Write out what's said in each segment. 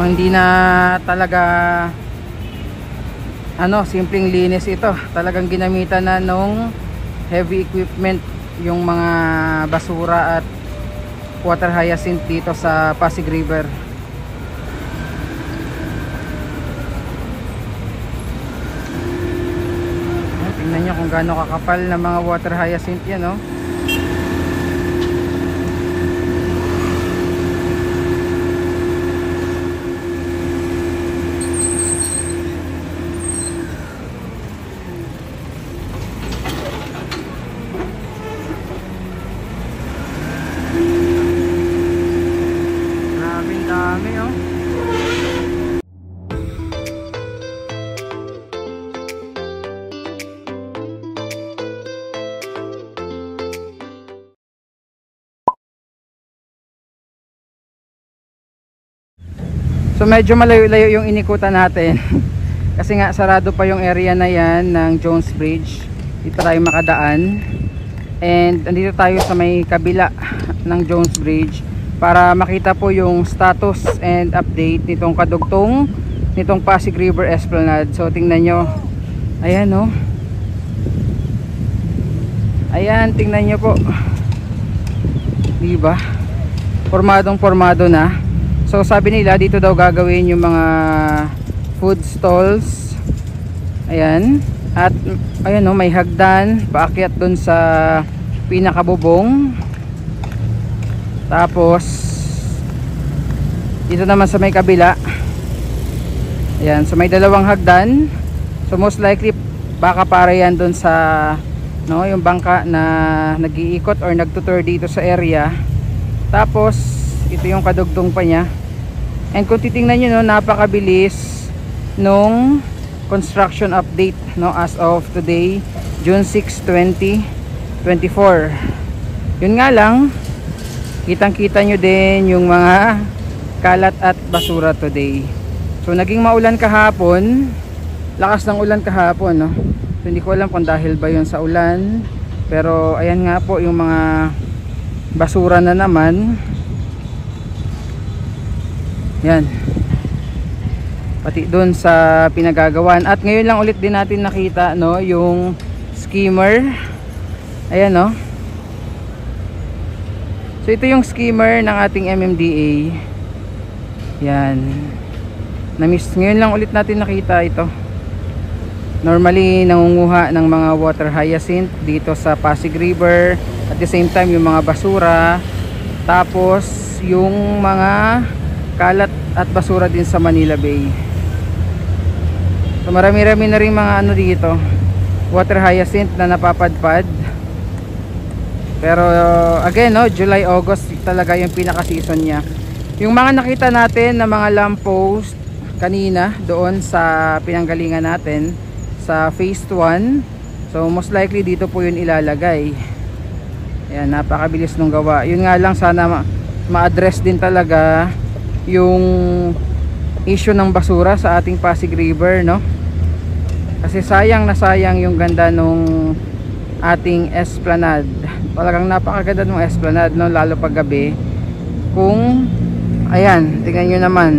No, hindi na talaga simpleng linis ito. Talagang ginamitan na nung heavy equipment yung mga basura at water hyacinth dito sa Pasig River. Tingnan nyo kung gaano kakapal na mga water hyacinth yan, no? Grabing dami, oh. So medyo malayo-layo yung inikutan natin kasi nga sarado pa yung area na yan ng Jones Bridge. Dito tayo makadaan, and andito tayo sa may kabila ng Jones Bridge para makita po yung status and update nitong kadugtong nitong Pasig River Esplanade. So tingnan nyo, ayan, no? Ayan, tingnan nyo po, diba? Formadong formado na. So sabi nila dito daw gagawin yung mga food stalls. Ayan. At ayan, no, may hagdan paakyat dun sa pinakabubong. Tapos dito naman sa may kabila, ayan, so may dalawang hagdan. So most likely baka para yan dun sa yung bangka na nag-iikot or nagtutour dito sa area. Tapos ito yung kadugtong pa niya. And kung titingnan nyo, napakabilis nung construction update, as of today, June 6, 2024. Yun nga lang, kitang kita nyo din yung mga kalat at basura today. So naging maulan kahapon, lakas ng ulan kahapon, no? So hindi ko alam kung dahil ba yun sa ulan, pero ayan nga po yung mga basura na naman. Yan, pati doon sa pinagagawan. At ngayon lang ulit din natin nakita, yung skimmer. Ayan, no? So ito yung skimmer ng ating MMDA. Yan, ngayon lang ulit natin nakita ito. Normally nangunguha ng mga water hyacinth dito sa Pasig River, at the same time yung mga basura, tapos yung mga kalat at basura din sa Manila Bay. So marami-rami na rin mga dito, water hyacinth na napapadpad. Pero again, July, August talaga yung pinaka season niya. Yung mga nakita natin na mga lamppost kanina doon sa pinanggalingan natin sa phase 1, so most likely dito po yun ilalagay. Ayan, napakabilis nung gawa. Yun nga lang, sana ma-address din talaga yung issue ng basura sa ating Pasig River, kasi sayang na sayang yung ganda nung ating esplanade. Talagang napakaganda nung esplanade, lalo pag gabi. Kung ayan, tingnan nyo naman,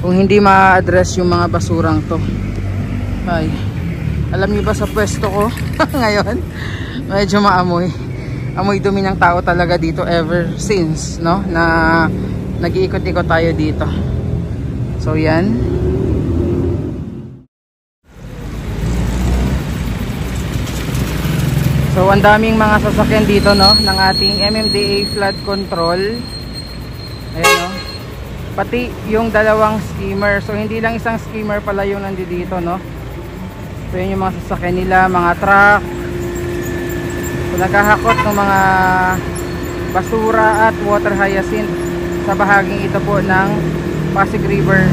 kung hindi ma-address yung mga basurang to. Ay, alam niyo ba sa pwesto ko ngayon, medyo amoy dumi ng tao talaga dito ever since, na nag-iikot-ikot tayo dito. So yan. So ang daming mga sasakyan dito, ng ating MMDA flood control. Ayan, pati yung dalawang skimmer. So hindi lang isang skimmer pala yung nandito, So yun yung mga sasakyan nila, mga truck. So naghahakot ng mga basura at water hyacinth sa bahaging ito po ng Pasig River.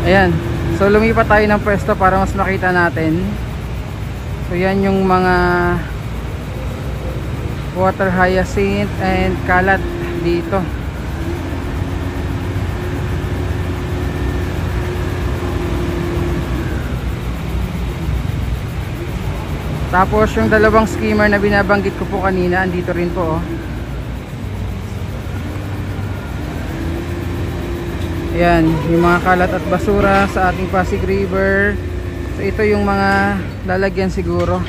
Ayan, so lumipat tayo ng pwesto para mas makita natin. So yan yung mga water hyacinth and kalat dito. Tapos yung dalawang skimmer na binabanggit ko po kanina, andito rin po, oh. Ayan, yung mga kalat at basura sa ating Pasig River. So ito yung mga lalagyan siguro.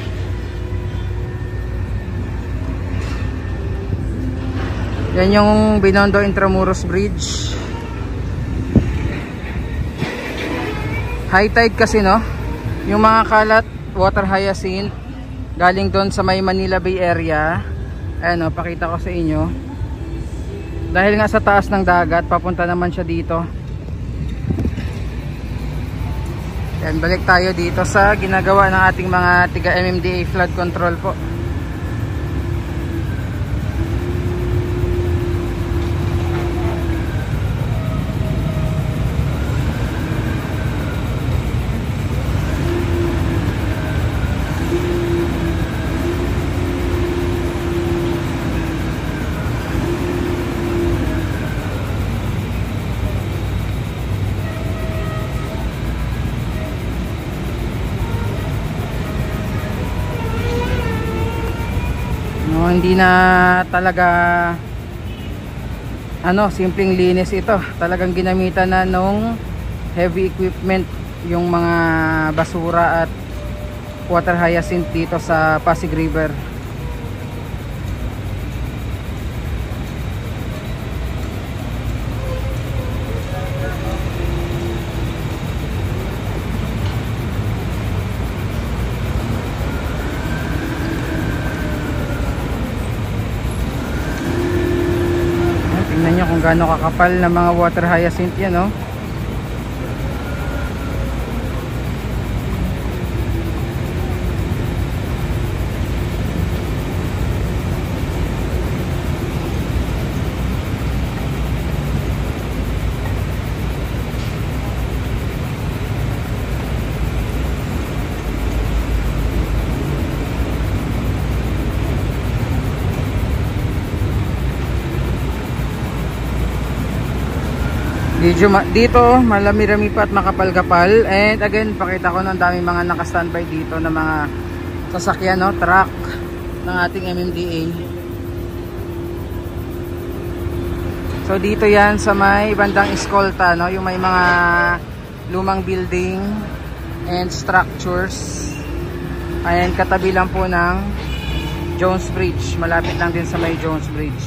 Yan yung Binondo Intramuros Bridge. High tide kasi, no? Yung mga kalat, water hyacinth, galing doon sa may Manila Bay area. Ayan, o, pakita ko sa inyo. Dahil nga sa taas ng dagat, papunta naman siya dito. Ayan, balik tayo dito sa ginagawa ng ating mga tiga MMDA flood control po. Hindi na talaga simpleng linis ito. Talagang ginamitan na nung heavy equipment yung mga basura at water hyacinth dito sa Pasig River. Tingnan nyo kung gaano kakapal na mga water hyacinth yan, no? Dito malami-rami pa at makapal-kapal. And again, pakita ko ng dami mga naka-standby dito na mga sasakyan, no, truck ng ating MMDA. So dito yan sa may bandang Escolta, no, yung may mga lumang building and structures. Ayan, katabi lang po ng Jones Bridge. Malapit lang din sa may Jones Bridge.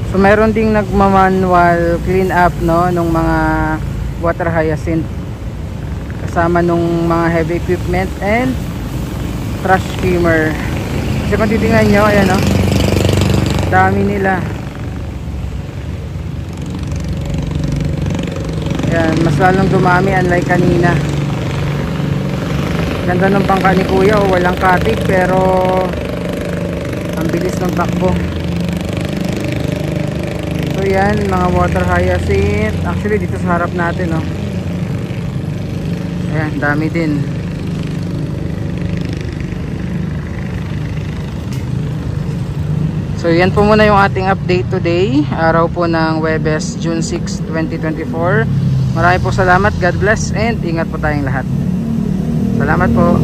So meron ding nagma-manual clean up, no, nung mga water hyacinth kasama nung mga heavy equipment and trash skimmer. Kasi kung titingnan nyo, ayan, no, dami nila. Ayan, mas lalong dumami unlike kanina. Ganda ng bangka ni kuya, o walang katik pero ang bilis ng takbo. So yan, mga water hyacinth. Actually dito sa harap natin, no. Ayan, dami din. So yan po muna yung ating update today, araw po ng Huwebes, June 6, 2024. Marami po salamat, God bless, and ingat po tayong lahat. Salamat po.